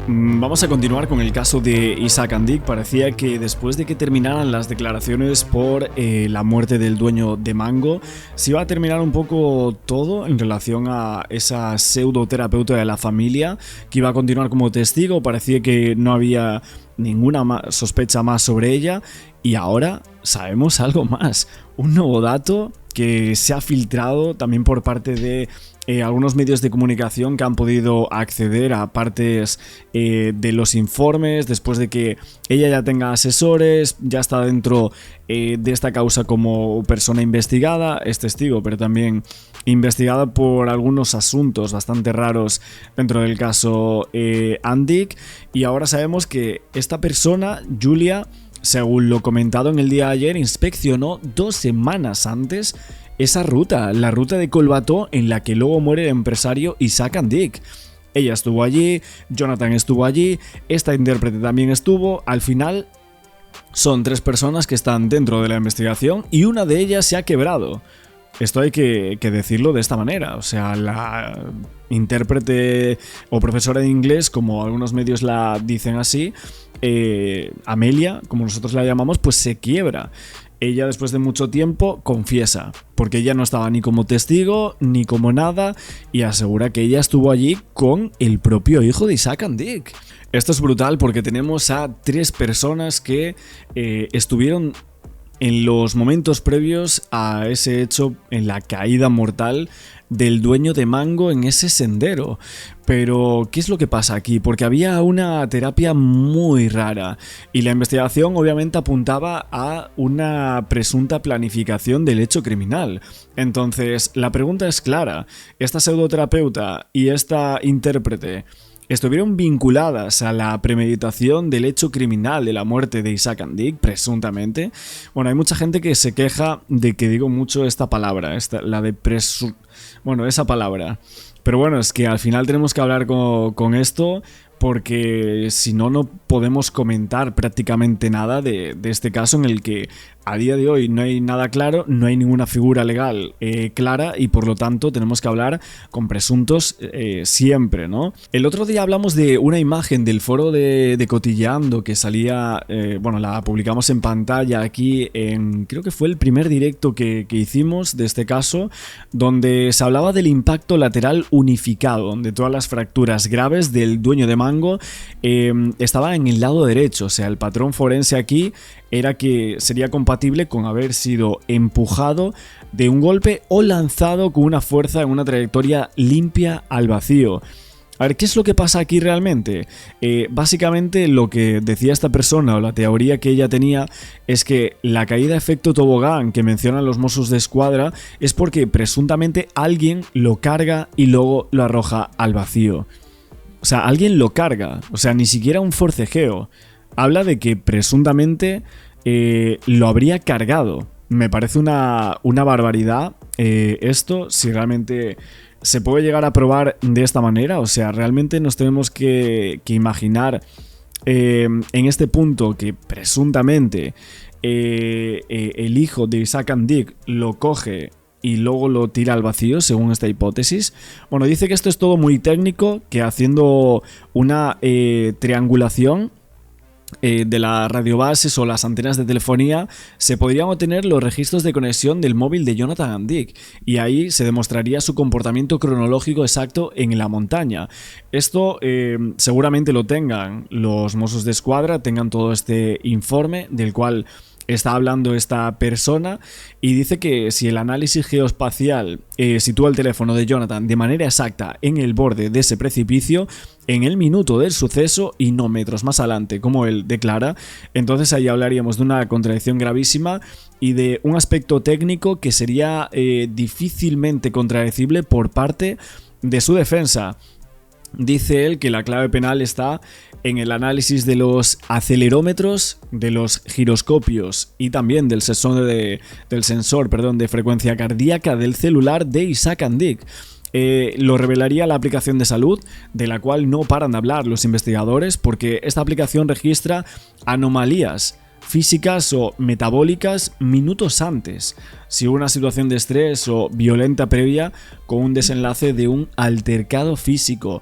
Vamos a continuar con el caso de Isaac and Dick. Parecía que después de que terminaran las declaraciones por la muerte del dueño de Mango, se iba a terminar un poco todo en relación a esa pseudoterapeuta de la familia que iba a continuar como testigo. Parecía que no había ninguna sospecha más sobre ella y ahora sabemos algo más. Un nuevo dato que se ha filtrado también por parte de algunos medios de comunicación que han podido acceder a partes de los informes después de que ella ya tenga asesores, ya está dentro de esta causa como persona investigada, es testigo, pero también investigada por algunos asuntos bastante raros dentro del caso Andic. Y ahora sabemos que esta persona, Julia, según lo comentado en el día de ayer, inspeccionó 2 semanas antes esa ruta, la ruta de Colbató en la que luego muere el empresario Isaac and Dick. Ella estuvo allí, Jonathan estuvo allí, esta intérprete también estuvo. Al final son 3 personas que están dentro de la investigación y una de ellas se ha quebrado. Esto hay que decirlo de esta manera, o sea, la intérprete o profesora de inglés, como algunos medios la dicen así, Amelia, como nosotros la llamamos, pues se quiebra. Ella después de mucho tiempo confiesa, porque ella no estaba ni como testigo ni como nada, y asegura que ella estuvo allí con el propio hijo de Isaac and Dick. Esto es brutal porque tenemos a 3 personas que estuvieron en los momentos previos a ese hecho, en la caída mortal del dueño de Mango en ese sendero. Pero, ¿qué es lo que pasa aquí? Porque había una terapia muy rara y la investigación obviamente apuntaba a una presunta planificación del hecho criminal. Entonces, la pregunta es clara. ¿Esta pseudoterapeuta y esta intérprete estuvieron vinculadas a la premeditación del hecho criminal de la muerte de Isaac and Dick, presuntamente? Bueno, hay mucha gente que se queja de que digo mucho esta palabra, la de esa palabra. Pero bueno, es que al final tenemos que hablar con esto, porque si no, no podemos comentar prácticamente nada de este caso en el que a día de hoy no hay nada claro, no hay ninguna figura legal clara y por lo tanto tenemos que hablar con presuntos siempre, ¿no? El otro día hablamos de una imagen del foro de Cotilleando que salía, la publicamos en pantalla aquí creo que fue el primer directo que hicimos de este caso, donde se hablaba del impacto lateral unificado, donde todas las fracturas graves del dueño de Mango estaban en el lado derecho. O sea, el patrón forense aquí era que sería compatible con haber sido empujado de un golpe o lanzado con una fuerza en una trayectoria limpia al vacío. A ver, ¿qué es lo que pasa aquí realmente? Básicamente lo que decía esta persona, o la teoría que ella tenía, es que la caída efecto tobogán que mencionan los Mossos de Escuadra es porque presuntamente alguien lo carga y luego lo arroja al vacío. O sea, alguien lo carga, o sea, ni siquiera un forcejeo. Habla de que presuntamente lo habría cargado. Me parece una barbaridad esto, si realmente se puede llegar a probar de esta manera. O sea, realmente nos tenemos que imaginar en este punto que presuntamente el hijo de Isaac and Dick lo coge y luego lo tira al vacío, según esta hipótesis. Bueno, dice que esto es todo muy técnico, que haciendo una triangulación de las radiobases o las antenas de telefonía se podrían obtener los registros de conexión del móvil de Jonathan and Dick, y ahí se demostraría su comportamiento cronológico exacto en la montaña. Esto seguramente lo tengan los Mossos de Escuadra, tengan todo este informe del cual está hablando esta persona, y dice que si el análisis geoespacial sitúa el teléfono de Jonathan de manera exacta en el borde de ese precipicio, en el minuto del suceso y no metros más adelante, como él declara, entonces ahí hablaríamos de una contradicción gravísima y de un aspecto técnico que sería difícilmente contradecible por parte de su defensa. Dice él que la clave penal está en el análisis de los acelerómetros, de los giroscopios y también del sensor de frecuencia cardíaca del celular de Isaac and Dick. Lo revelaría la aplicación de salud, de la cual no paran de hablar los investigadores, porque esta aplicación registra anomalías físicas o metabólicas minutos antes, si hubo una situación de estrés o violenta previa con un desenlace de un altercado físico.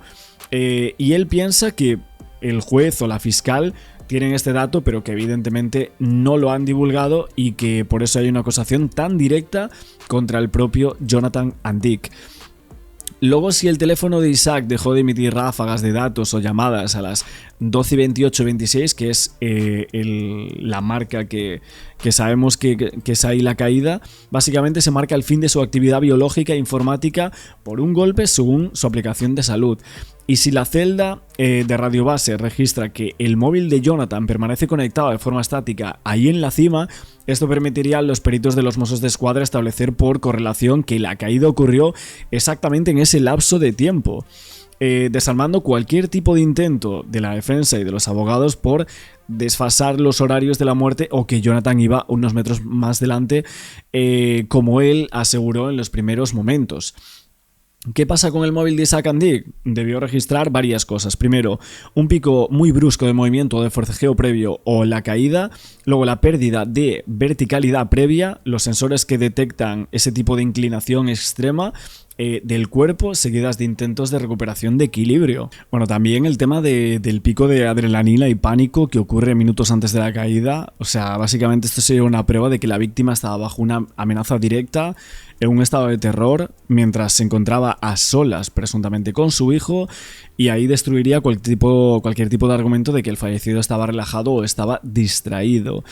Y él piensa que el juez o la fiscal tienen este dato, pero que evidentemente no lo han divulgado y que por eso hay una acusación tan directa contra el propio Jonathan and Dick. Luego, si el teléfono de Isaac dejó de emitir ráfagas de datos o llamadas a las 12:28:26, que es la marca que sabemos que es ahí la caída, básicamente se marca el fin de su actividad biológica e informática por un golpe según su aplicación de salud. Y si la celda de radiobase registra que el móvil de Jonathan permanece conectado de forma estática ahí en la cima, esto permitiría a los peritos de los Mossos d'Esquadra establecer por correlación que la caída ocurrió exactamente en ese lapso de tiempo, desarmando cualquier tipo de intento de la defensa y de los abogados por desfasar los horarios de la muerte o que Jonathan iba unos metros más delante, como él aseguró en los primeros momentos. ¿Qué pasa con el móvil de Isaac and Dick? Debió registrar varias cosas. Primero, un pico muy brusco de movimiento o de forcejeo previo o la caída. Luego, la pérdida de verticalidad previa, los sensores que detectan ese tipo de inclinación extrema del cuerpo, seguidas de intentos de recuperación de equilibrio. Bueno, también el tema del pico de adrenalina y pánico que ocurre minutos antes de la caída. O sea, básicamente esto sería una prueba de que la víctima estaba bajo una amenaza directa, en un estado de terror, mientras se encontraba a solas presuntamente con su hijo, y ahí destruiría cualquier tipo de argumento de que el fallecido estaba relajado o estaba distraído.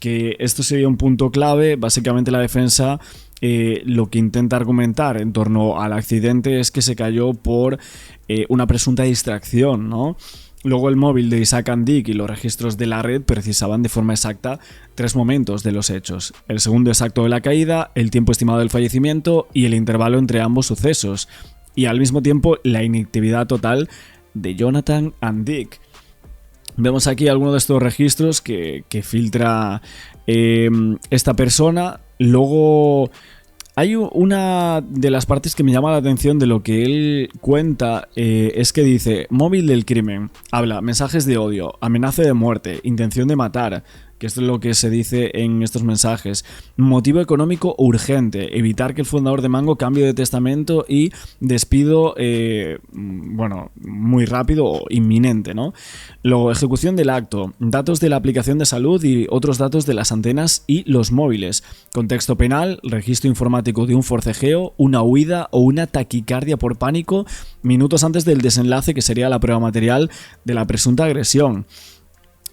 Que esto sería un punto clave. Básicamente la defensa lo que intenta argumentar en torno al accidente es que se cayó por una presunta distracción, ¿no? Luego el móvil de Isaac and Dick y los registros de la red precisaban de forma exacta 3 momentos de los hechos: el segundo exacto de la caída, el tiempo estimado del fallecimiento y el intervalo entre ambos sucesos, y al mismo tiempo la inactividad total de Jonathan and Dick. Vemos aquí algunos de estos registros que filtra esta persona. Luego hay una de las partes que me llama la atención de lo que él cuenta, es que dice: móvil del crimen, habla mensajes de odio, amenaza de muerte, intención de matar, que esto es lo que se dice en estos mensajes, motivo económico urgente, evitar que el fundador de Mango cambie de testamento y despido, muy rápido o inminente, ¿no? Luego, ejecución del acto, datos de la aplicación de salud y otros datos de las antenas y los móviles, contexto penal, registro informático de un forcejeo, una huida o una taquicardia por pánico minutos antes del desenlace, que sería la prueba material de la presunta agresión.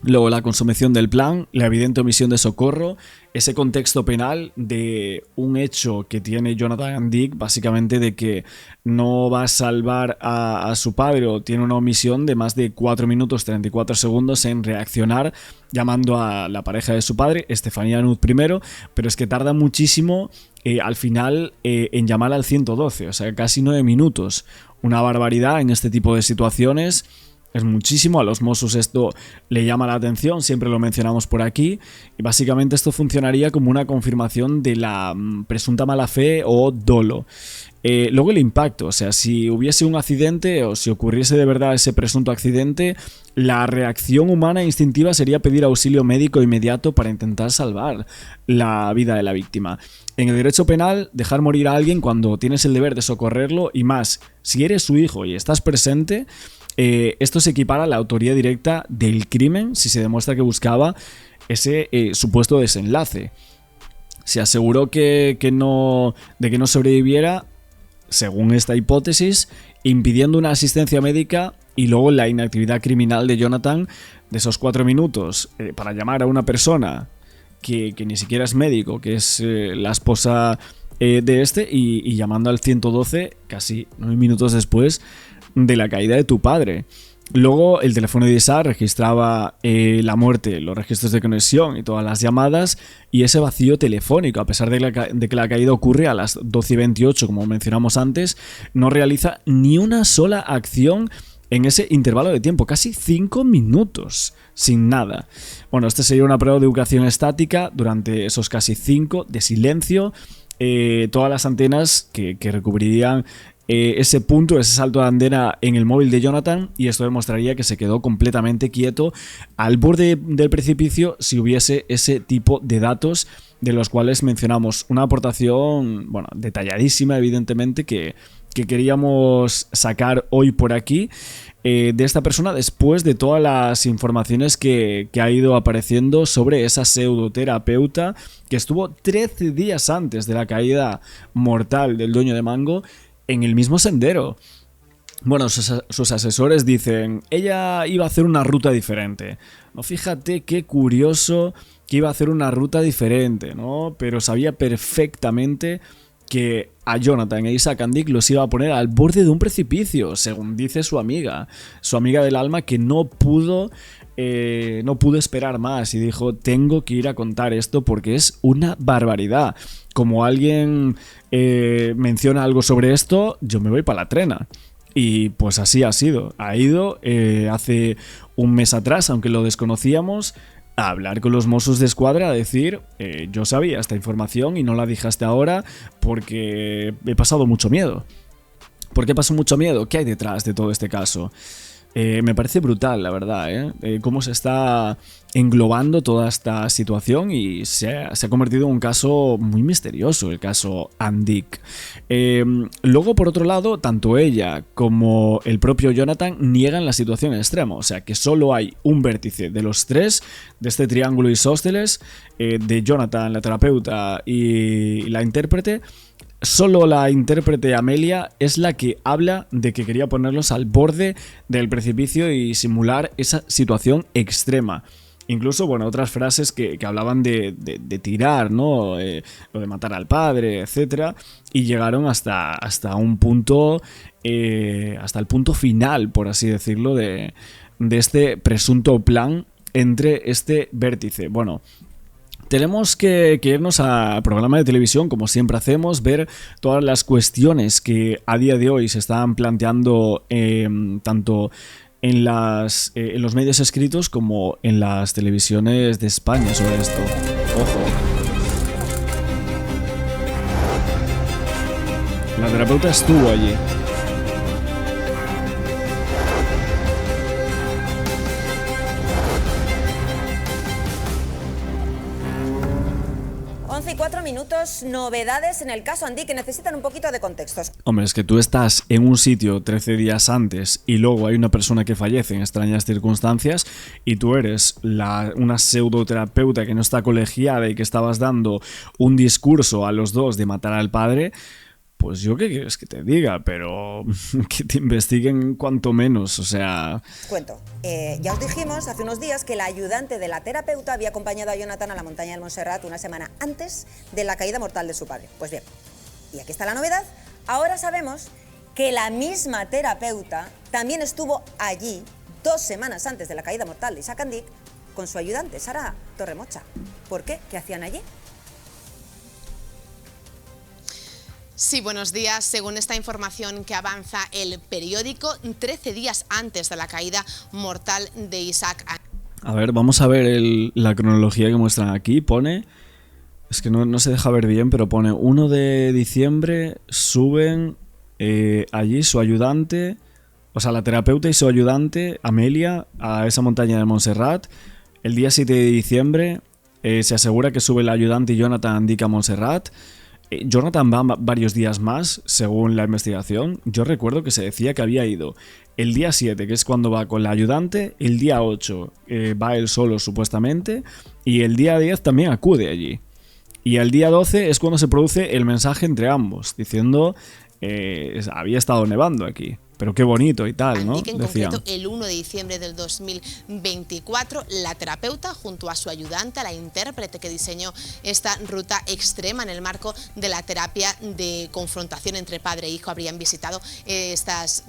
Luego, la consumación del plan, la evidente omisión de socorro, ese contexto penal de un hecho que tiene Jonathan and Dick, básicamente de que no va a salvar a su padre, o tiene una omisión de más de 4 minutos 34 segundos en reaccionar llamando a la pareja de su padre, Estefanía Nud primero, pero es que tarda muchísimo al final en llamar al 112, o sea, casi 9 minutos. Una barbaridad en este tipo de situaciones. Es muchísimo, a los Mossos esto le llama la atención, siempre lo mencionamos por aquí, y básicamente esto funcionaría como una confirmación de la presunta mala fe o dolo. Luego el impacto, o sea, si hubiese un accidente o si ocurriese de verdad ese presunto accidente, la reacción humana instintiva sería pedir auxilio médico inmediato para intentar salvar la vida de la víctima. En el derecho penal, dejar morir a alguien cuando tienes el deber de socorrerlo, y más, si eres su hijo y estás presente, esto se equipara a la autoría directa del crimen si se demuestra que buscaba ese supuesto desenlace. Se aseguró de que no sobreviviera, según esta hipótesis, impidiendo una asistencia médica, y luego la inactividad criminal de Jonathan de esos 4 minutos para llamar a una persona que ni siquiera es médico, que es la esposa de este, y llamando al 112 casi 9 minutos después de la caída de tu padre. Luego el teléfono de Isaac registraba la muerte, los registros de conexión y todas las llamadas, y ese vacío telefónico, a pesar de que la caída ocurre a las 12:28, como mencionamos antes, no realiza ni una sola acción en ese intervalo de tiempo, casi 5 minutos, sin nada. Bueno, este sería una prueba de ubicación estática durante esos casi 5 de silencio. Todas las antenas que recubrirían ese punto, ese salto de andena en el móvil de Jonathan, y esto demostraría que se quedó completamente quieto al borde del precipicio si hubiese ese tipo de datos de los cuales mencionamos. Una aportación, bueno, detalladísima, evidentemente, que queríamos sacar hoy por aquí, de esta persona, después de todas las informaciones que ha ido apareciendo sobre esa pseudoterapeuta que estuvo 13 días antes de la caída mortal del dueño de Mango en el mismo sendero. Bueno, sus asesores dicen, ella iba a hacer una ruta diferente. No, fíjate qué curioso que iba a hacer una ruta diferente, ¿no? Pero sabía perfectamente que a Jonathan e Isaac Andic los iba a poner al borde de un precipicio, según dice su amiga del alma, que no pudo esperar más y dijo, tengo que ir a contar esto porque es una barbaridad. Como alguien menciona algo sobre esto, yo me voy para la trena. Y pues así ha sido. Ha ido hace un mes atrás, aunque lo desconocíamos, a hablar con los Mossos de Escuadra, a decir, yo sabía esta información y no la dije hasta ahora porque he pasado mucho miedo. ¿Por qué pasó mucho miedo? ¿Qué hay detrás de todo este caso? Me parece brutal, la verdad, cómo se está englobando toda esta situación y se ha convertido en un caso muy misterioso, el caso Andic. Luego, por otro lado, tanto ella como el propio Jonathan niegan la situación extrema, o sea que solo hay un vértice de los tres, de este triángulo isósceles, de Jonathan, la terapeuta, y la intérprete. Solo la intérprete Amelia es la que habla de que quería ponerlos al borde del precipicio y simular esa situación extrema. Incluso, bueno, otras frases que hablaban de tirar, ¿no? Lo de matar al padre, etcétera. Y llegaron hasta un punto, hasta el punto final, por así decirlo, de este presunto plan entre este vértice. Bueno, tenemos que irnos al programa de televisión, como siempre hacemos, ver todas las cuestiones que a día de hoy se están planteando tanto en los medios escritos como en las televisiones de España sobre esto. Ojo. La terapeuta estuvo allí. 4 minutos, novedades en el caso Andic que necesitan un poquito de contextos. Hombre, es que tú estás en un sitio 13 días antes y luego hay una persona que fallece en extrañas circunstancias y tú eres una pseudoterapeuta que no está colegiada y que estabas dando un discurso a los dos de matar al padre. Pues yo qué quieres que te diga, pero que te investiguen cuanto menos, o sea... Cuento. Ya os dijimos hace unos días que la ayudante de la terapeuta había acompañado a Jonathan a la montaña del Montserrat una semana antes de la caída mortal de su padre. Pues bien, y aquí está la novedad. Ahora sabemos que la misma terapeuta también estuvo allí 2 semanas antes de la caída mortal de Isaac Andic con su ayudante, Sara Torremocha. ¿Por qué? ¿Qué hacían allí? Sí, buenos días. Según esta información que avanza el periódico, 13 días antes de la caída mortal de Isaac Andic. A ver, vamos a ver la cronología que muestran aquí. Pone... Es que no se deja ver bien, pero pone 1 de diciembre, suben allí su ayudante, o sea, la terapeuta y su ayudante, Amelia, a esa montaña de Montserrat. El día 7 de diciembre se asegura que sube el ayudante y Jonathan Andic a Montserrat. Jonathan va varios días más, según la investigación. Yo recuerdo que se decía que había ido el día 7, que es cuando va con la ayudante, el día 8 va él solo supuestamente, y el día 10 también acude allí. Y el día 12 es cuando se produce el mensaje entre ambos, diciendo había estado nevando aquí. Pero qué bonito y tal, ¿no? Andic, en concreto, el 1 de diciembre del 2024, la terapeuta, junto a su ayudante, la intérprete que diseñó esta ruta extrema en el marco de la terapia de confrontación entre padre e hijo, habrían visitado estas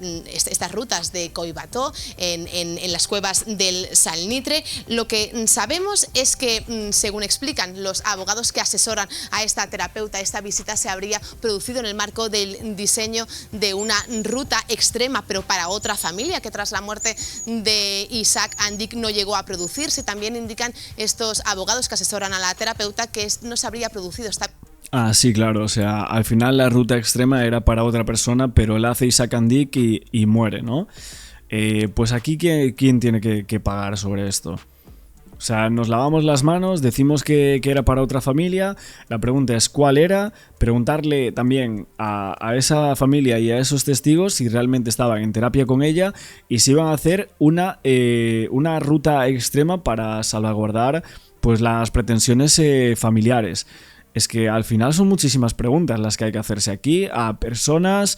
rutas de Collbató en las cuevas del Salnitre. Lo que sabemos es que, según explican los abogados que asesoran a esta terapeuta, esta visita se habría producido en el marco del diseño de una ruta extrema, pero para otra familia, que tras la muerte de Isaac Andic no llegó a producirse. También indican estos abogados que asesoran a la terapeuta que no se habría producido esta... Ah, sí, claro, o sea, al final la ruta extrema era para otra persona, pero él hace Isaac and Dick y muere, ¿no? Pues aquí, ¿quién tiene que pagar sobre esto? O sea, nos lavamos las manos, decimos que era para otra familia, la pregunta es ¿cuál era? Preguntarle también a esa familia y a esos testigos si realmente estaban en terapia con ella y si iban a hacer una ruta extrema para salvaguardar pues las pretensiones familiares. Es que al final son muchísimas preguntas las que hay que hacerse aquí a personas.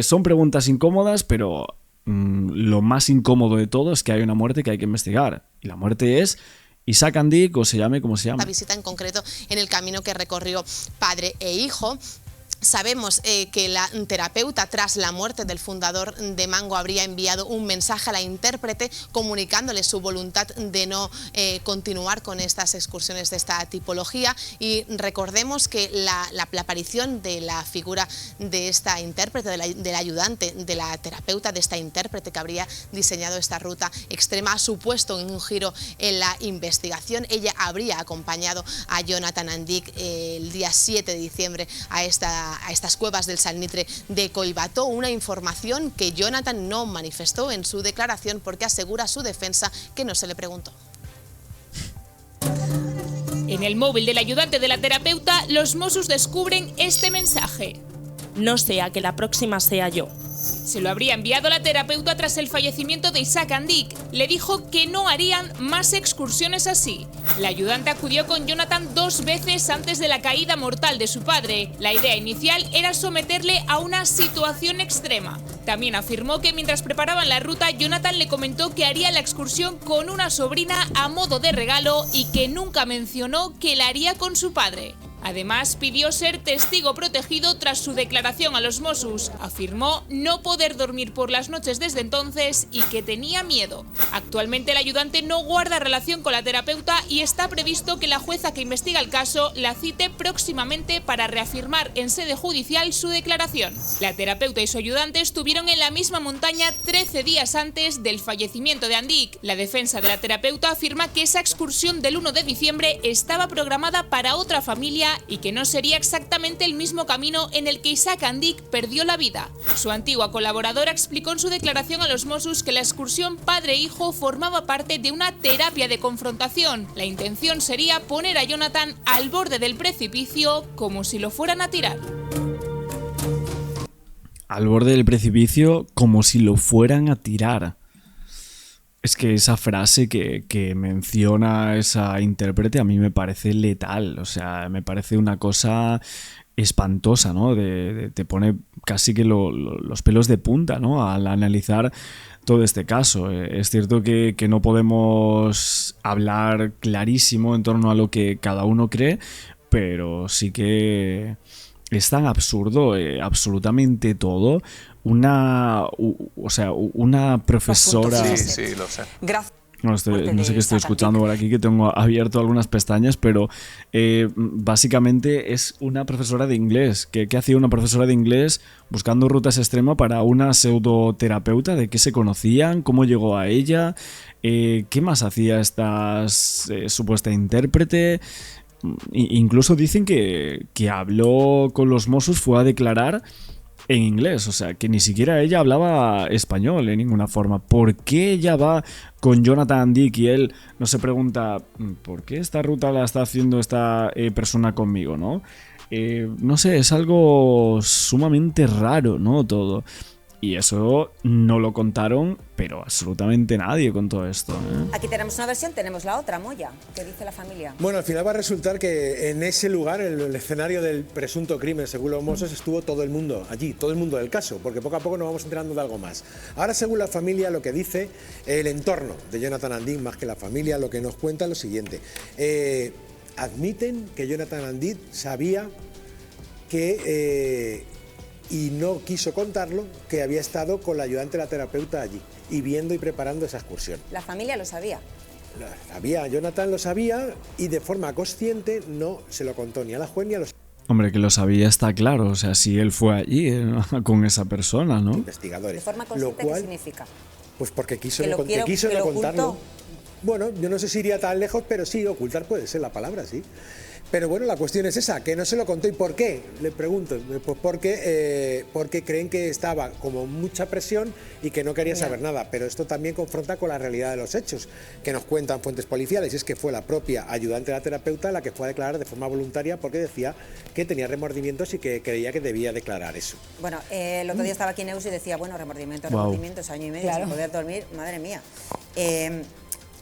Son preguntas incómodas, pero lo más incómodo de todo es que hay una muerte que hay que investigar. Y la muerte es Isaac and Dick, o se llame como se llama. La visita en concreto en el camino que recorrió padre e hijo. Sabemos que la terapeuta, tras la muerte del fundador de Mango, habría enviado un mensaje a la intérprete comunicándole su voluntad de no continuar con estas excursiones de esta tipología. Y recordemos que la aparición de la figura de esta intérprete, del ayudante, de la terapeuta, de esta intérprete que habría diseñado esta ruta extrema, ha supuesto un giro en la investigación. Ella habría acompañado a Jonathan and Dick el día 7 de diciembre a estas cuevas del Salnitre de Collbató, una información que Jonathan no manifestó en su declaración porque asegura su defensa que no se le preguntó. En el móvil del ayudante de la terapeuta, los Mossos descubren este mensaje: no sea que la próxima sea yo. Se lo habría enviado la terapeuta tras el fallecimiento de Isaac and Dick. Le dijo que no harían más excursiones así. La ayudante acudió con Jonathan 2 veces antes de la caída mortal de su padre. La idea inicial era someterle a una situación extrema. También afirmó que mientras preparaban la ruta, Jonathan le comentó que haría la excursión con una sobrina a modo de regalo y que nunca mencionó que la haría con su padre. Además, pidió ser testigo protegido tras su declaración a los Mossos. Afirmó no poder dormir por las noches desde entonces y que tenía miedo. Actualmente el ayudante no guarda relación con la terapeuta y está previsto que la jueza que investiga el caso la cite próximamente para reafirmar en sede judicial su declaración. La terapeuta y su ayudante estuvieron en la misma montaña 13 días antes del fallecimiento de and Dick. La defensa de la terapeuta afirma que esa excursión del 1 de diciembre estaba programada para otra familia y que no sería exactamente el mismo camino en el que Isaac and Dick perdió la vida. Su antigua colaboradora explicó en su declaración a los Mossos que la excursión padre-hijo formaba parte de una terapia de confrontación. La intención sería poner a Jonathan al borde del precipicio como si lo fueran a tirar. Al borde del precipicio como si lo fueran a tirar. Es que esa frase que menciona esa intérprete a mí me parece letal, o sea, me parece una cosa espantosa, ¿no? Te pone casi que los pelos de punta, ¿no? Al analizar todo este caso. Es cierto que no podemos hablar clarísimo en torno a lo que cada uno cree, pero sí que es tan absurdo absolutamente todo. Una profesora... Sí, lo sé. No sé qué estoy escuchando por aquí, que tengo abierto algunas pestañas, pero básicamente es una profesora de inglés. ¿Qué hacía una profesora de inglés buscando rutas extremas para una pseudoterapeuta? ¿De qué se conocían? ¿Cómo llegó a ella? ¿Qué más hacía esta supuesta intérprete? Incluso dicen que habló con los Mossos, fue a declarar en inglés, o sea, que ni siquiera ella hablaba español en ninguna forma. ¿Por qué ella va con Jonathan and Dick y él no se pregunta ¿por qué esta ruta la está haciendo esta persona conmigo, no? No sé, es algo sumamente raro, ¿no? Todo. Y eso no lo contaron, pero absolutamente nadie con todo esto, ¿eh? Aquí tenemos una versión, tenemos la otra, Moya. ¿Qué dice la familia? Bueno, al final va a resultar que en ese lugar, en el escenario del presunto crimen, según los Mossos, estuvo todo el mundo allí, todo el mundo del caso, porque poco a poco nos vamos enterando de algo más. Ahora, según la familia, lo que dice el entorno de Jonathan and Dick, más que la familia, lo que nos cuenta es lo siguiente. Admiten que Jonathan and Dick sabía que... y no quiso contarlo, que había estado con la ayudante de la terapeuta allí y viendo y preparando esa excursión. La familia lo sabía. Jonathan lo sabía y de forma consciente no se lo contó ni a la juez ni a los... Hombre, que lo sabía está claro, o sea, si él fue allí con esa persona, ¿no? Investigadores. ¿De forma consciente qué significa? Pues porque quiso no contarlo. ocultó. Bueno, yo no sé si iría tan lejos, pero sí, ocultar puede ser la palabra, sí. Pero bueno, la cuestión es esa, que no se lo contó. ¿Y por qué? Le pregunto. Pues porque creen que estaba como mucha presión y que no quería saber nada. Pero esto también confronta con la realidad de los hechos que nos cuentan fuentes policiales. Y es que fue la propia ayudante de la terapeuta la que fue a declarar de forma voluntaria porque decía que tenía remordimientos y que creía que debía declarar eso. Bueno, el otro día estaba aquí en Eus y decía, bueno, remordimientos, año y medio sin poder dormir, madre mía.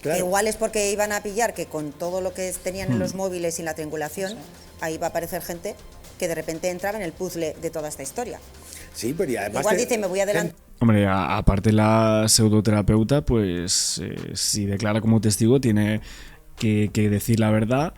Claro. Igual es porque iban a pillar que con todo lo que tenían en los móviles y la triangulación, ahí va a aparecer gente que de repente entraba en el puzzle de toda esta historia. Sí, pero y además... Igual dice, me voy adelante. Hombre, aparte la pseudoterapeuta, pues si declara como testigo tiene que decir la verdad,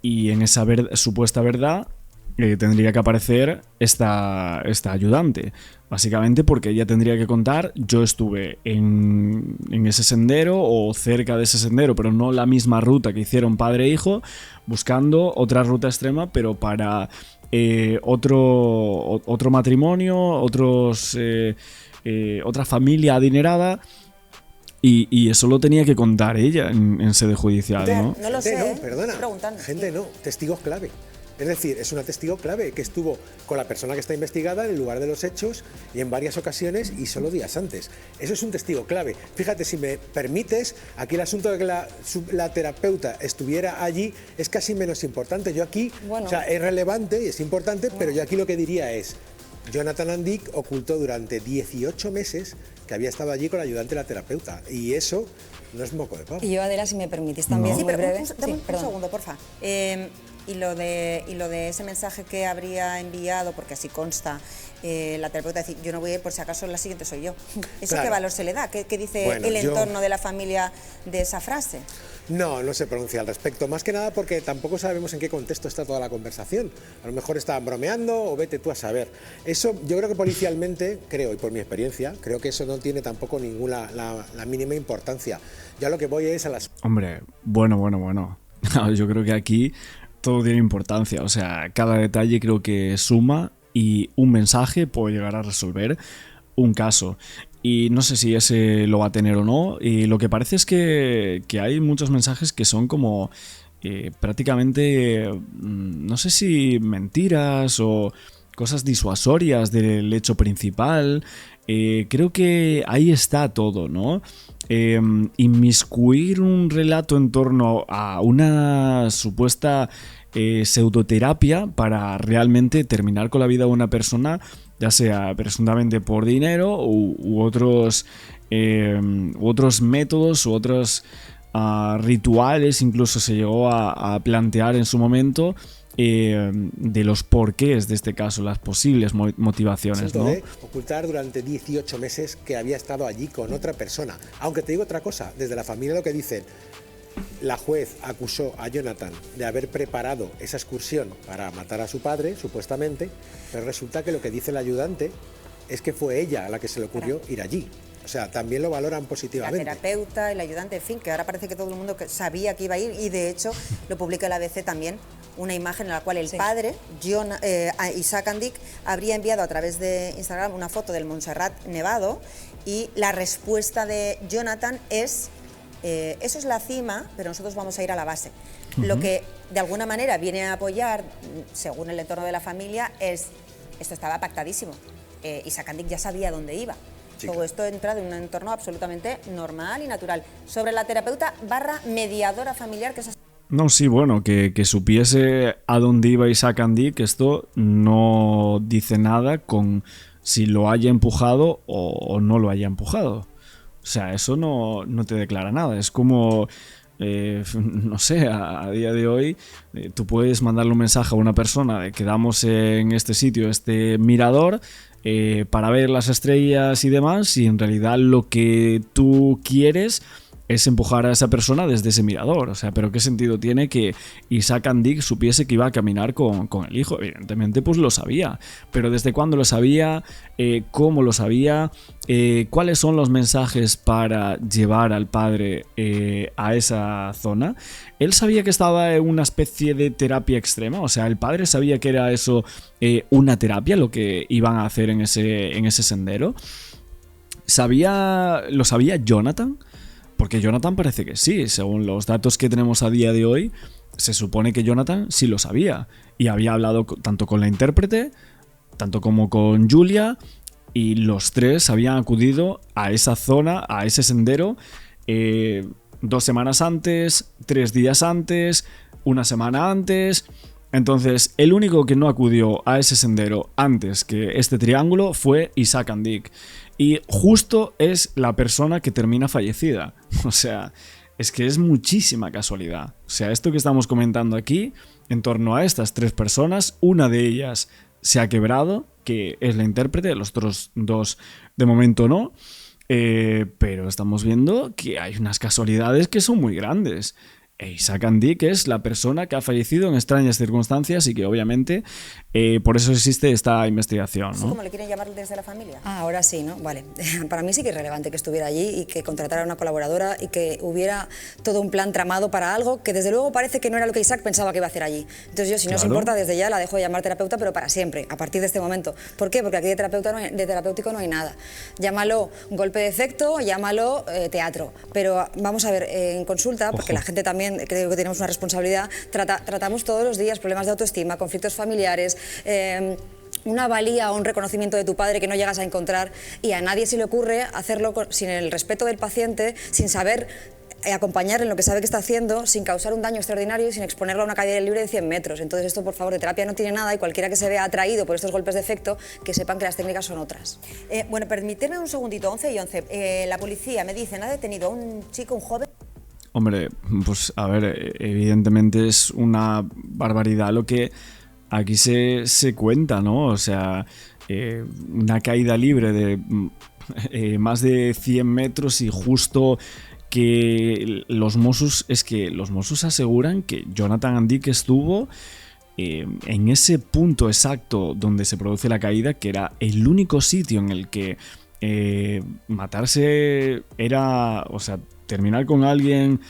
y en esa supuesta verdad tendría que aparecer esta ayudante. Básicamente porque ella tendría que contar, yo estuve en ese sendero o cerca de ese sendero, pero no la misma ruta que hicieron padre e hijo, buscando otra ruta extrema, pero para otro matrimonio, otra familia adinerada. Y eso lo tenía que contar ella en sede judicial, ¿no? No lo sé, no, perdona, gente no, testigos clave. Es decir, es una testigo clave que estuvo con la persona que está investigada en el lugar de los hechos y en varias ocasiones y solo días antes. Eso es un testigo clave. Fíjate, si me permites, aquí el asunto de que la terapeuta estuviera allí es casi menos importante. Yo aquí, o sea, es relevante y es importante, pero yo aquí lo que diría es, Jonathan Andik ocultó durante 18 meses que había estado allí con la ayudante de la terapeuta, y eso no es moco de pavo. Y yo, Adela, si me permitís también, muy breve. Dame un segundo, porfa. Y lo de ese mensaje que habría enviado, porque así consta, la terapeuta decir, yo no voy a ir por si acaso la siguiente soy yo. ¿Eso qué valor se le da? ¿Qué dice el entorno de la familia de esa frase? No se pronuncia al respecto, más que nada porque tampoco sabemos en qué contexto está toda la conversación. A lo mejor estaban bromeando o vete tú a saber. Eso yo creo que policialmente, creo, y por mi experiencia, creo que eso no tiene tampoco ninguna la mínima importancia. Ya lo que voy es a las... Hombre, bueno. Yo creo que aquí todo tiene importancia, o sea, cada detalle creo que suma y un mensaje puede llegar a resolver un caso. Y no sé si ese lo va a tener o no. Y lo que parece es que hay muchos mensajes que son como prácticamente, no sé si mentiras o cosas disuasorias del hecho principal. Creo que ahí está todo, ¿no? Inmiscuir un relato en torno a una supuesta pseudoterapia para realmente terminar con la vida de una persona, ya sea presuntamente por dinero u otros métodos u otros rituales, incluso se llegó a plantear en su momento de los porqués de este caso, las posibles motivaciones, ¿no? De ocultar durante 18 meses que había estado allí con otra persona. Aunque te digo otra cosa, desde la familia lo que dicen, la juez acusó a Jonathan de haber preparado esa excursión para matar a su padre, supuestamente, pero resulta que lo que dice el ayudante es que fue ella a la que se le ocurrió ir allí. O sea, también lo valoran positivamente. La terapeuta, el ayudante, en fin, que ahora parece que todo el mundo sabía que iba a ir, y de hecho lo publica el ABC también, una imagen en la cual el padre, Isaac Andik, habría enviado a través de Instagram una foto del Montserrat nevado, y la respuesta de Jonathan es, eso es la cima, pero nosotros vamos a ir a la base. Lo que de alguna manera viene a apoyar, según el entorno de la familia, es, esto estaba pactadísimo. Isaac Andik ya sabía dónde iba. Todo esto entra de un entorno absolutamente normal y natural. Sobre la terapeuta / mediadora familiar, que es... No, sí, bueno, que supiese a dónde iba Isaac Andik, esto no dice nada con si lo haya empujado o no lo haya empujado. O sea, eso no te declara nada. Es como, no sé, a día de hoy tú puedes mandarle un mensaje a una persona de quedamos en este sitio, este mirador, para ver las estrellas y demás, y en realidad lo que tú quieres es empujar a esa persona desde ese mirador. O sea, pero ¿qué sentido tiene que Isaac Andik supiese que iba a caminar con el hijo? Evidentemente, pues lo sabía. Pero ¿desde cuándo lo sabía? ¿Cómo lo sabía? ¿Cuáles son los mensajes para llevar al padre a esa zona? Él sabía que estaba en una especie de terapia extrema. O sea, el padre sabía que era eso, una terapia, lo que iban a hacer en ese sendero. ¿Lo sabía Jonathan? Porque Jonathan parece que sí, según los datos que tenemos a día de hoy, se supone que Jonathan sí lo sabía y había hablado tanto con la intérprete, tanto como con Julia, y los tres habían acudido a esa zona, a ese sendero, 2 semanas antes, 3 días antes, 1 semana antes. Entonces, el único que no acudió a ese sendero antes que este triángulo fue Isaac Andic. Y justo es la persona que termina fallecida. O sea, es que es muchísima casualidad. O sea, esto que estamos comentando aquí, en torno a estas 3 personas, una de ellas se ha quebrado, que es la intérprete, los otros 2 de momento no. Pero estamos viendo que hay unas casualidades que son muy grandes. Isaac Andic es la persona que ha fallecido en extrañas circunstancias y que obviamente por eso existe esta investigación, ¿no? ¿Sí, como le quieren llamar desde la familia? Ah, ahora sí, ¿no? Vale. Para mí sí que es relevante que estuviera allí y que contratara a una colaboradora y que hubiera todo un plan tramado para algo que desde luego parece que no era lo que Isaac pensaba que iba a hacer allí. Entonces yo, si no os importa, desde ya la dejo de llamar terapeuta, pero para siempre, a partir de este momento. ¿Por qué? Porque aquí de terapéutico no hay nada. Llámalo golpe de efecto, llámalo teatro. Pero vamos a ver, en consulta, porque la gente también creo que tenemos una responsabilidad, tratamos todos los días problemas de autoestima, conflictos familiares, una valía o un reconocimiento de tu padre que no llegas a encontrar, y a nadie se le ocurre hacerlo sin el respeto del paciente, sin saber acompañar en lo que sabe que está haciendo, sin causar un daño extraordinario y sin exponerlo a una caída libre de 100 metros. Entonces esto, por favor, de terapia no tiene nada, y cualquiera que se vea atraído por estos golpes de efecto, que sepan que las técnicas son otras. Bueno, permíteme un segundito, 11 y 11. La policía, me dicen, ha detenido a un chico, un joven. Hombre, pues a ver, evidentemente es una barbaridad lo que aquí se cuenta, ¿no? O sea, una caída libre de más de 100 metros y justo que los Mossos aseguran que Jonathan Andic estuvo en ese punto exacto donde se produce la caída, que era el único sitio en el que matarse era, o sea, terminar con alguien,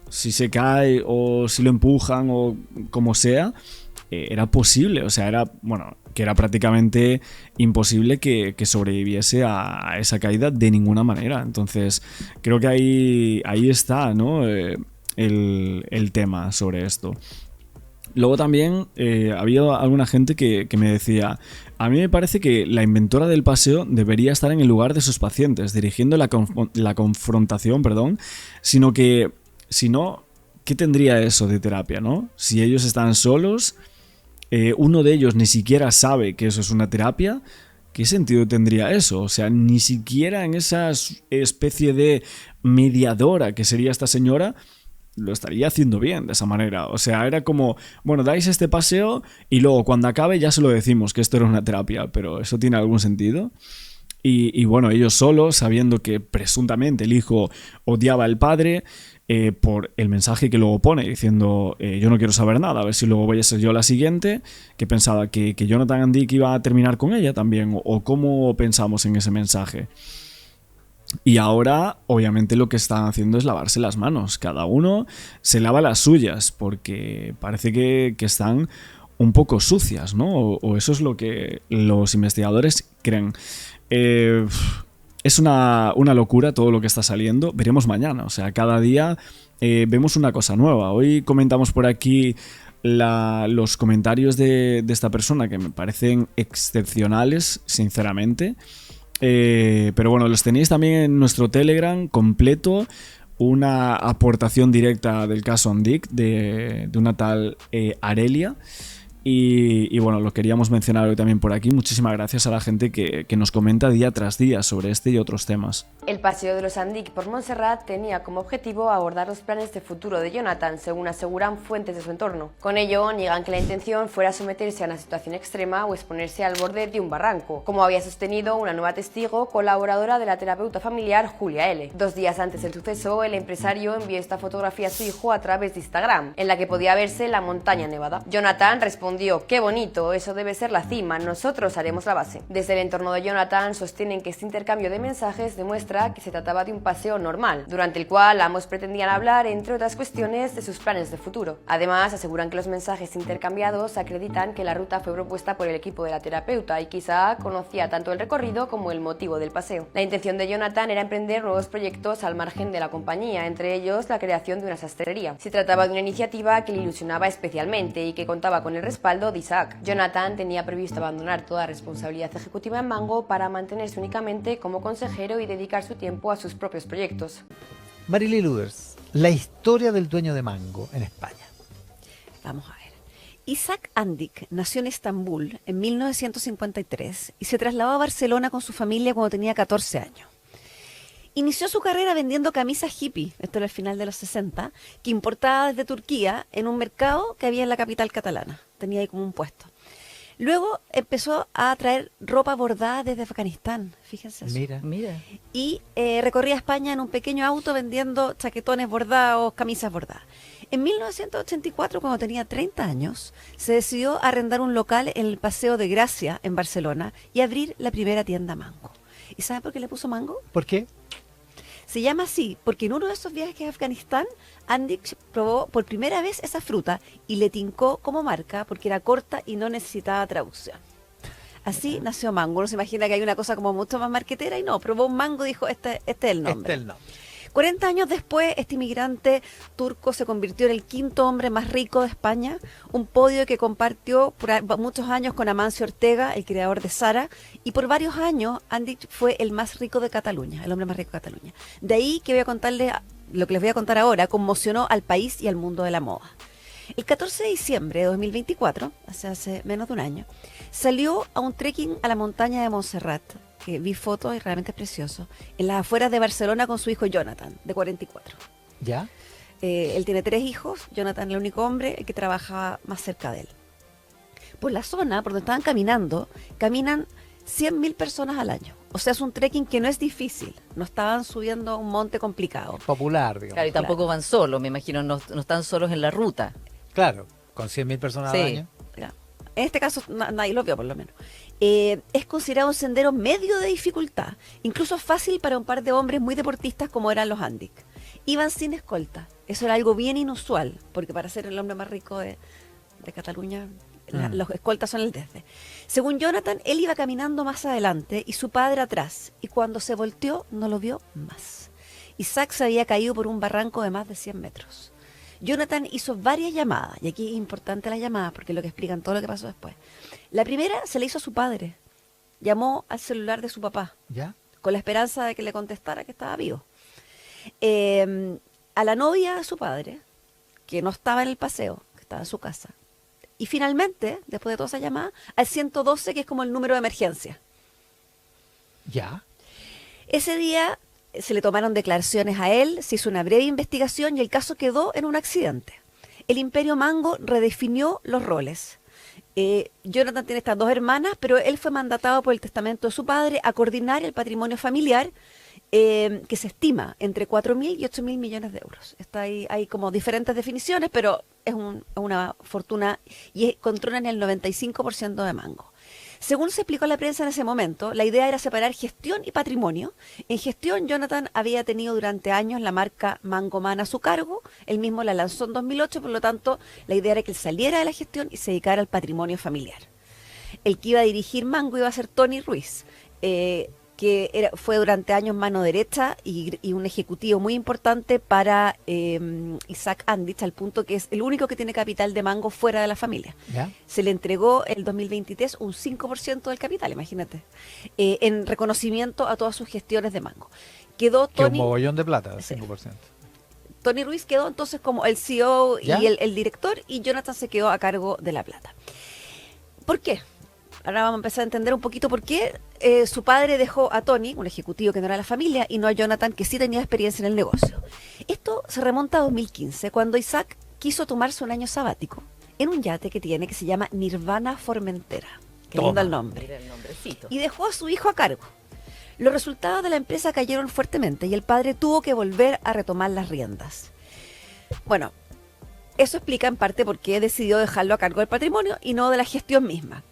si se cae o si lo empujan o como sea, era posible. O sea, que era prácticamente imposible que sobreviviese a esa caída de ninguna manera. Entonces, creo que ahí está, ¿no? El tema sobre esto. Luego también había alguna gente que me decía: a mí me parece que la inventora del paseo debería estar en el lugar de sus pacientes, dirigiendo la confrontación, sino que, si no, ¿qué tendría eso de terapia, no? Si ellos están solos, uno de ellos ni siquiera sabe que eso es una terapia, ¿qué sentido tendría eso? O sea, ni siquiera en esa especie de mediadora que sería esta señora lo estaría haciendo bien de esa manera. O sea, era como, bueno, dais este paseo y luego cuando acabe ya se lo decimos que esto era una terapia, pero ¿eso tiene algún sentido? Y bueno, ellos solos, sabiendo que presuntamente el hijo odiaba al padre, por el mensaje que luego pone diciendo yo no quiero saber nada, a ver si luego voy a ser yo la siguiente, que pensaba que Jonathan Andic iba a terminar con ella también, o cómo pensamos en ese mensaje. Y ahora, obviamente, lo que están haciendo es lavarse las manos. Cada uno se lava las suyas, porque parece que están un poco sucias, ¿no? O eso es lo que los investigadores creen. Es una locura todo lo que está saliendo. Veremos mañana. O sea, cada día vemos una cosa nueva. Hoy comentamos por aquí los comentarios de esta persona, que me parecen excepcionales, sinceramente. Pero bueno, los tenéis también en nuestro Telegram completo, una aportación directa del caso Andic de una tal Arelia. Y bueno, lo queríamos mencionar hoy también por aquí. Muchísimas gracias a la gente que nos comenta día tras día sobre este y otros temas. El paseo de los Andic por Montserrat tenía como objetivo abordar los planes de futuro de Jonathan, según aseguran fuentes de su entorno. Con ello, niegan que la intención fuera someterse a una situación extrema o exponerse al borde de un barranco, como había sostenido una nueva testigo, colaboradora de la terapeuta familiar Julia L. 2 días antes del suceso, el empresario envió esta fotografía a su hijo a través de Instagram, en la que podía verse la montaña nevada. Jonathan respondió respondió: qué bonito, eso debe ser la cima, nosotros haremos la base. Desde el entorno de Jonathan sostienen que este intercambio de mensajes demuestra que se trataba de un paseo normal, durante el cual ambos pretendían hablar, entre otras cuestiones, de sus planes de futuro. Además, aseguran que los mensajes intercambiados acreditan que la ruta fue propuesta por el equipo de la terapeuta y quizá conocía tanto el recorrido como el motivo del paseo. La intención de Jonathan era emprender nuevos proyectos al margen de la compañía, entre ellos la creación de una sastrería. Se trataba de una iniciativa que le ilusionaba especialmente y que contaba con el respaldo de Isaac. Jonathan tenía previsto abandonar toda responsabilidad ejecutiva en Mango para mantenerse únicamente como consejero y dedicar su tiempo a sus propios proyectos. Marily Luders, la historia del dueño de Mango en España. Vamos a ver. Isaac Andik nació en Estambul en 1953 y se trasladó a Barcelona con su familia cuando tenía 14 años. Inició su carrera vendiendo camisas hippie, esto era el final de los 60, que importaba desde Turquía en un mercado que había en la capital catalana. Tenía ahí como un puesto. Luego empezó a traer ropa bordada desde Afganistán, fíjense eso. Mira. Y recorría España en un pequeño auto vendiendo chaquetones bordados, camisas bordadas. En 1984, cuando tenía 30 años, se decidió arrendar un local en el Paseo de Gracia, en Barcelona, y abrir la primera tienda Mango. ¿Y saben por qué le puso Mango? ¿Por qué? Se llama así porque en uno de esos viajes a Afganistán, Andik probó por primera vez esa fruta y le tincó como marca porque era corta y no necesitaba traducción. Así nació Mango. Uno se imagina que hay una cosa como mucho más marquetera y no, probó un mango y dijo, este es el nombre. 40 años después, este inmigrante turco se convirtió en el quinto hombre más rico de España, un podio que compartió por muchos años con Amancio Ortega, el creador de Zara, y por varios años Andik fue el más rico de Cataluña, el hombre más rico de Cataluña. De ahí que voy a contarles, lo que les voy a contar ahora, conmocionó al país y al mundo de la moda. El 14 de diciembre de 2024, hace menos de un año, salió a un trekking a la montaña de Montserrat, que vi fotos y realmente es precioso, en las afueras de Barcelona con su hijo Jonathan, de 44. ¿Ya? Él tiene 3 hijos, Jonathan el único hombre, el que trabaja más cerca de él. Por la zona, por donde estaban caminando, caminan 100.000 personas al año. O sea, es un trekking que no es difícil, no estaban subiendo un monte complicado. Popular, digamos. Claro, y tampoco van solos, me imagino, no están solos en la ruta. Claro, con 100.000 personas al año. En este caso nadie lo vio, por lo menos. Es considerado un sendero medio de dificultad, incluso fácil para un par de hombres muy deportistas como eran los Andik. Iban sin escolta, eso era algo bien inusual, porque para ser el hombre más rico de Cataluña, los escoltas son el desde. Según Jonathan, él iba caminando más adelante y su padre atrás, y cuando se volteó no lo vio más. Isaac se había caído por un barranco de más de 100 metros. Jonathan hizo varias llamadas, y aquí es importante la llamada porque es lo que explican todo lo que pasó después. La primera se le hizo a su padre. Llamó al celular de su papá, ¿ya? Con la esperanza de que le contestara que estaba vivo. A la novia de su padre, que no estaba en el paseo, que estaba en su casa. Y finalmente, después de toda esa llamada, al 112, que es como el número de emergencia. ¿Ya? Ese día se le tomaron declaraciones a él, se hizo una breve investigación y el caso quedó en un accidente. El Imperio Mango redefinió los roles. Jonathan tiene estas 2 hermanas, pero él fue mandatado por el testamento de su padre a coordinar el patrimonio familiar, que se estima entre 4.000 y 8.000 millones de euros. Hay como diferentes definiciones, pero es una fortuna y controlan el 95% de Mango. Según se explicó a la prensa en ese momento, la idea era separar gestión y patrimonio. En gestión, Jonathan había tenido durante años la marca Mangoman a su cargo. Él mismo la lanzó en 2008, por lo tanto, la idea era que él saliera de la gestión y se dedicara al patrimonio familiar. El que iba a dirigir Mango iba a ser Tony Ruiz, que fue durante años mano derecha y un ejecutivo muy importante para Isaac Andik, al punto que es el único que tiene capital de Mango fuera de la familia. ¿Ya? Se le entregó el 2023 un 5% del capital, imagínate, en reconocimiento a todas sus gestiones de Mango. Quedó Que un Tony, mogollón de plata, sí. 5%. Tony Ruiz quedó entonces como el CEO ¿Ya? y el director, y Jonathan se quedó a cargo de la plata. ¿Por qué? Ahora vamos a empezar a entender un poquito por qué su padre dejó a Tony, un ejecutivo que no era la familia, y no a Jonathan, que sí tenía experiencia en el negocio. Esto se remonta a 2015, cuando Isaac quiso tomarse un año sabático en un yate que tiene, que se llama Nirvana Formentera. Qué lindo el nombre. Mira el nombrecito. Y dejó a su hijo a cargo. Los resultados de la empresa cayeron fuertemente y el padre tuvo que volver a retomar las riendas. Bueno, eso explica en parte por qué decidió dejarlo a cargo del patrimonio y no de la gestión misma.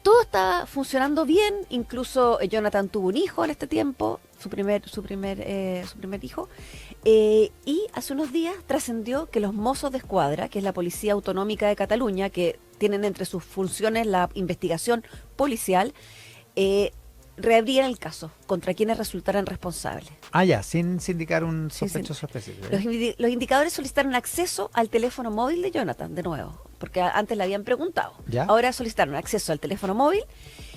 Todo está funcionando bien, incluso Jonathan tuvo un hijo en este tiempo, su primer hijo, y hace unos días trascendió que los Mossos de Escuadra, que es la Policía Autonómica de Cataluña, que tienen entre sus funciones la investigación policial, reabrían el caso contra quienes resultaran responsables. Ya, sin indicar un sospechoso específico. Los indicadores solicitaron acceso al teléfono móvil de Jonathan, de nuevo, porque antes le habían preguntado. ¿Ya? Ahora solicitaron acceso al teléfono móvil,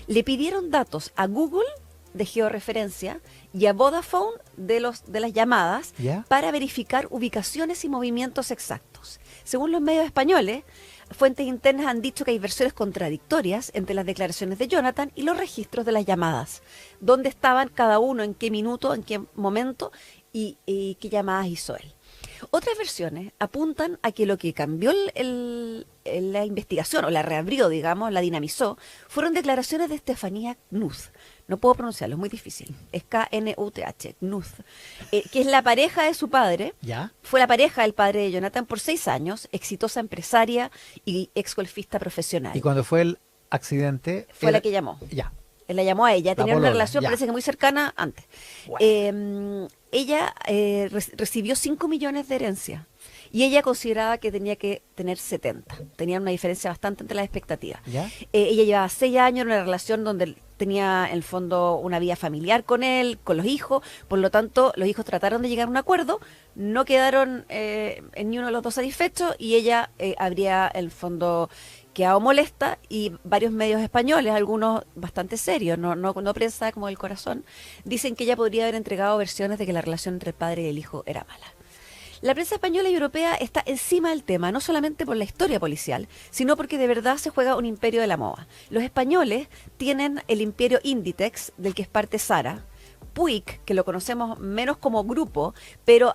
le pidieron datos a Google de georreferencia y a Vodafone de las llamadas, ¿ya?, para verificar ubicaciones y movimientos exactos. Según los medios españoles, fuentes internas han dicho que hay versiones contradictorias entre las declaraciones de Jonathan y los registros de las llamadas. ¿Dónde estaban cada uno, en qué minuto, en qué momento y qué llamadas hizo él? Otras versiones apuntan a que lo que cambió la investigación, o la reabrió, digamos, la dinamizó, fueron declaraciones de Estefanía Knuth. No puedo pronunciarlo, es muy difícil. Es K-N-U-T-H, Knuth, que es la pareja de su padre. ¿Ya? Fue la pareja del padre de Jonathan por 6 años, exitosa empresaria y exgolfista profesional. Y cuando fue el accidente... Fue la que llamó. Ya. Él la llamó a ella, tenían una relación, ya, parece que muy cercana antes. Bueno. Ella recibió 5 millones de herencia y ella consideraba que tenía que tener 70. Tenían una diferencia bastante entre las expectativas. ¿Ya? Ella llevaba 6 años en una relación donde tenía en el fondo una vida familiar con él, con los hijos, por lo tanto los hijos trataron de llegar a un acuerdo, no quedaron en ni uno de los dos satisfechos y ella habría en el fondo quedado molesta, y varios medios españoles, algunos bastante serios, no prensa como el Corazón, dicen que ella podría haber entregado versiones de que la relación entre el padre y el hijo era mala. La prensa española y europea está encima del tema, no solamente por la historia policial, sino porque de verdad se juega un imperio de la moda. Los españoles tienen el imperio Inditex, del que es parte Zara, Puig, que lo conocemos menos como grupo, pero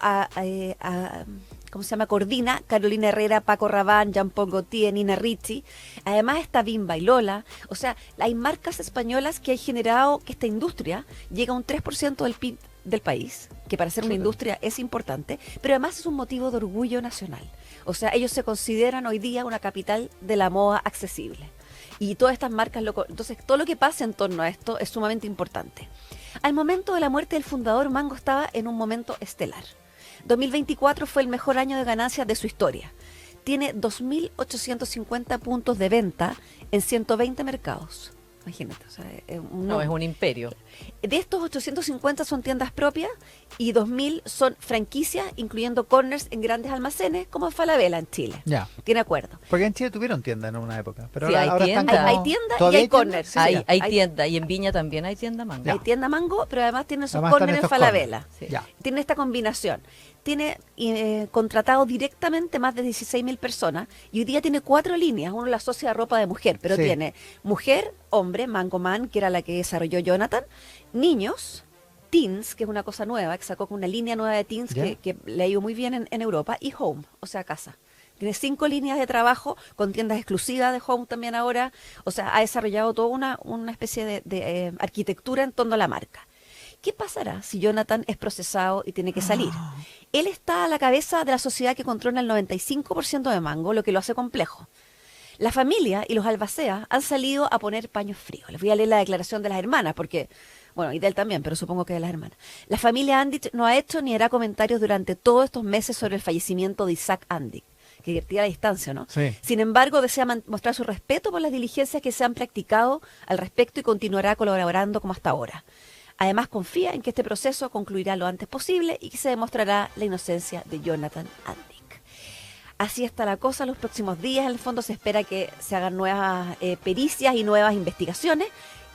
¿cómo se llama? Coordina Carolina Herrera, Paco Rabanne, Jean-Paul Gaultier, Nina Ricci. Además está Bimba y Lola. O sea, hay marcas españolas que han generado que esta industria llega a un 3% del PIB del país, que para ser una industria es importante, pero además es un motivo de orgullo nacional. O sea, ellos se consideran hoy día una capital de la moda accesible. Y todas estas marcas, entonces todo lo que pasa en torno a esto es sumamente importante. Al momento de la muerte del fundador, Mango estaba en un momento estelar. 2024 fue el mejor año de ganancias de su historia. Tiene 2.850 puntos de venta en 120 mercados. Imagínate. O sea, es un imperio. De estos 850 son tiendas propias y 2.000 son franquicias, incluyendo corners en grandes almacenes como Falabella en Chile. Ya. Tiene acuerdo. Porque en Chile tuvieron tienda en una época. Pero sí, ahora hay están tienda. Hay tienda y hay corners. Sí, hay tienda, y en Viña también hay tienda Mango. Hay tienda Mango, pero además tiene sus Además corners en están estos Falabella. corners. Ya. Tiene esta combinación. Tiene contratado directamente más de 16.000 personas y hoy día tiene 4 líneas. Uno la asocia a ropa de mujer, pero Sí. tiene mujer, hombre, Mango Man, que era la que desarrolló Jonathan, niños, teens, que es una cosa nueva, que sacó con una línea nueva de teens Ya. que le ha ido muy bien en Europa, y home, o sea, casa. Tiene 5 líneas de trabajo con tiendas exclusivas de home también ahora. O sea, ha desarrollado toda una especie de arquitectura en torno a la marca. ¿Qué pasará si Jonathan es procesado y tiene que salir? Él está a la cabeza de la sociedad que controla el 95% de Mango, lo que lo hace complejo. La familia y los albaceas han salido a poner paños fríos. Les voy a leer la declaración de las hermanas, porque, bueno, y de él también, pero supongo que de las hermanas. La familia Andic no ha hecho ni hará comentarios durante todos estos meses sobre el fallecimiento de Isaac Andic, que tira la distancia, ¿no? Sí. Sin embargo, desea mostrar su respeto por las diligencias que se han practicado al respecto y continuará colaborando como hasta ahora. Además, confía en que este proceso concluirá lo antes posible y que se demostrará la inocencia de Jonathan Andic. Así está la cosa. Los próximos días, en el fondo, se espera que se hagan nuevas pericias y nuevas investigaciones,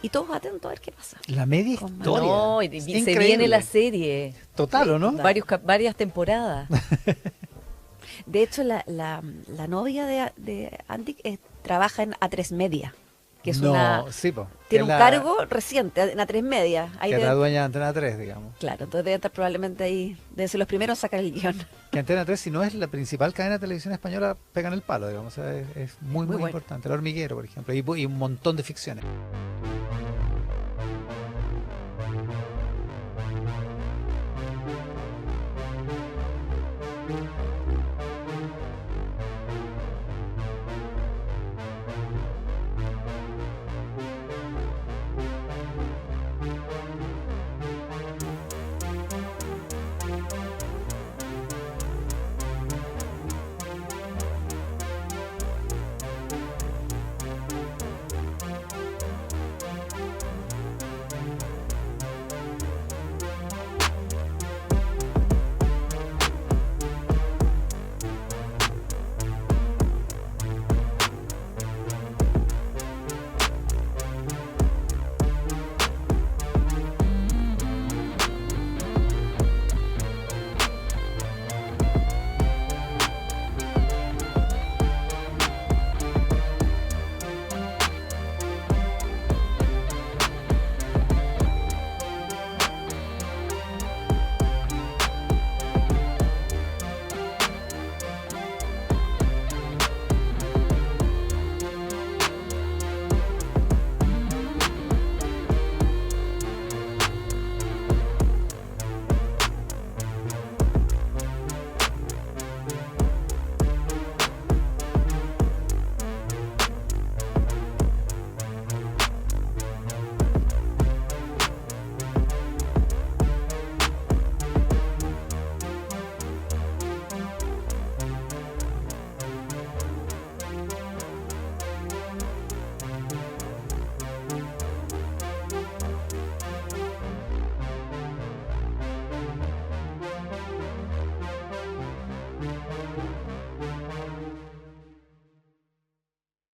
y todos atentos a ver qué pasa. La media Con historia. No, y Es se increíble. viene la serie. Total, ¿o no? Varias temporadas. De hecho, la novia de Andic trabaja en A3 Media, que es sí, po. tiene Que un es cargo reciente en A3 Media. Ahí que es debe- la dueña de Antena 3, digamos. Claro, entonces debe estar probablemente ahí, deben ser los primeros a sacar el guión. Que Antena 3, si no es la principal cadena de televisión española, pegan el palo, digamos. O sea, es muy Muy bueno. importante. El Hormiguero, por ejemplo, y un montón de ficciones.